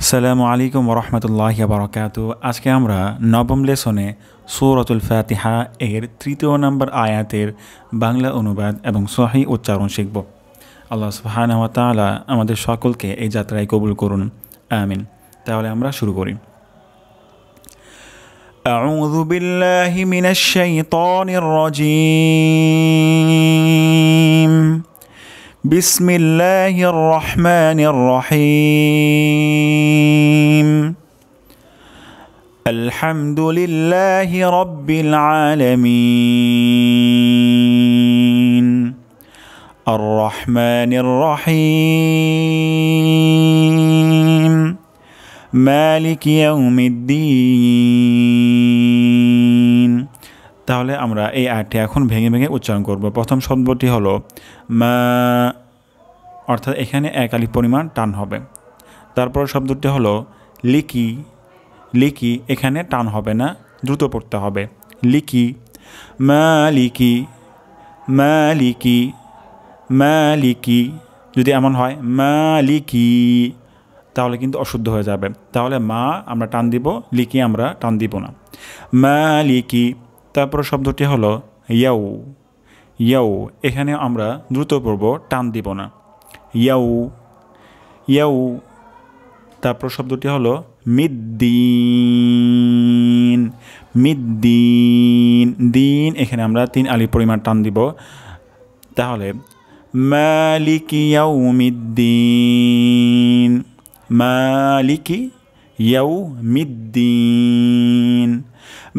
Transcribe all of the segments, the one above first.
আসসালামু আলাইকুম ওরহমতুল্লাহি বারাকাতু। আজকে আমরা নবম লেসনে সূরাতুল ফাতিহা এর ৩য় নম্বর আয়াতের বাংলা অনুবাদ এবং সহি উচ্চারণ শিখব। আল্লাহ সুবহানাহু ওয়া তাআলা আমাদের সকলকে এই যাত্রায় কবুল করুন, আমিন। তাহলে আমরা শুরু করি। আউযু বিল্লাহি মিনাশ শাইতানির রাজীম। بسم الله الرحمن الرحيم الحمد لله رب العالمين الرحمن الرحيم مالك يوم الدين। তাহলে আমরা এই আয়াতটি এখন ভেঙে ভেঙে উচ্চারণ করব। প্রথম শব্দটি হলো মা, অর্থাৎ এখানে এক আলিফ পরিমাণ টান হবে। তারপর শব্দটি হলো লিকি, লিকি এখানে টান হবে না, দ্রুত পড়তে হবে। লিকি মালিকি মালিকি মালিকি। যদি এমন হয় মালিকি তাহলে কিন্তু অশুদ্ধ হয়ে যাবে। তাহলে মা আমরা টান দিব, লিকি আমরা টান দিব না। মালিকি। তারপর শব্দটি হলো ইয়াউ, ইয়াউ এখানে আমরা দ্রুত পড়ব, টান দিব না। ইয়াউ ইয়াউ। তারপর শব্দটি হলো মিদ্দিন, মিদ্দিন দিন এখানে আমরা ৩ আলিফ পরিমাণ টান দিব। তাহলে মালিকি ইয়াউমিদ্দিন, মালিকি ইয়াউমিদ্দিন,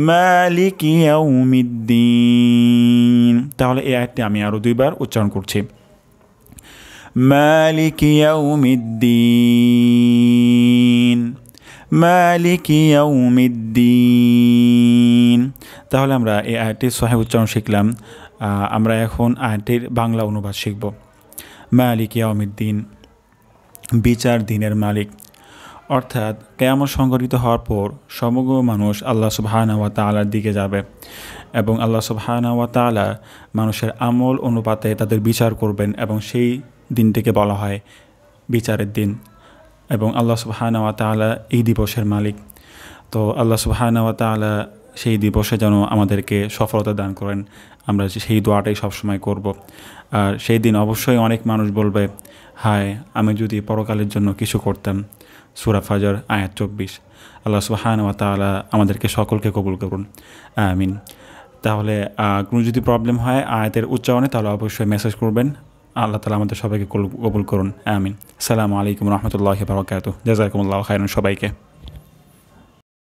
মালিকি ইয়াউমিদ্দিন। তাহলে এই আয়াতটি আমি আরও ২ বার উচ্চারণ করছি। মালিকি ইয়াউমিদ্দিন, মালিকি ইয়াউমিদ্দিন। তাহলে আমরা এই আয়াতটির সহিহ উচ্চারণ শিখলাম। আমরা এখন আয়াতটির বাংলা অনুবাদ শিখব। মালিকি ইয়াউমিদ্দিন, বিচার দিনের মালিক। অর্থাৎ কিয়ামত সংঘটিত হওয়ার পর সমগ্র মানুষ আল্লাহ সুবহানাহু ওয়া তাআলার দিকে যাবে এবং আল্লাহ সুবহানাহু ওয়া তাআলা মানুষের আমল অনুপাতে তাদের বিচার করবেন এবং সেই দিনটিকে বলা হয় বিচারের দিন। এবং আল্লাহ সুবহানাহু ওয়া তাআলা এই দিবসের মালিক। তো আল্লাহ সুবহানাহু ওয়া তাআলা সেই দিবসে যেন আমাদেরকে সফলতা দান করেন, আমরা সেই দোয়াটাই সবসময় করব। আর সেই দিন অবশ্যই অনেক মানুষ বলবে, হায় আমি যদি পরকালের জন্য কিছু করতাম। সূরা ফাজর আয়াত ২৪। আল্লাহ সুবহানাহু ওয়া তাআলা আমাদেরকে সকলকে কবুল করুন, আমিন। তাহলে কোনো যদি প্রবলেম হয় আয়াতের উচ্চারণে তাহলে অবশ্যই মেসেজ করবেন। আল্লাহ তাআলা আমাদের সবাইকে কবুল করুন, আমিন। আসসালামু আলাইকুম ওয়া রাহমাতুল্লাহি ওয়া বারাকাতুহু। জাযাকুমুল্লাহু খাইরান সবাইকে।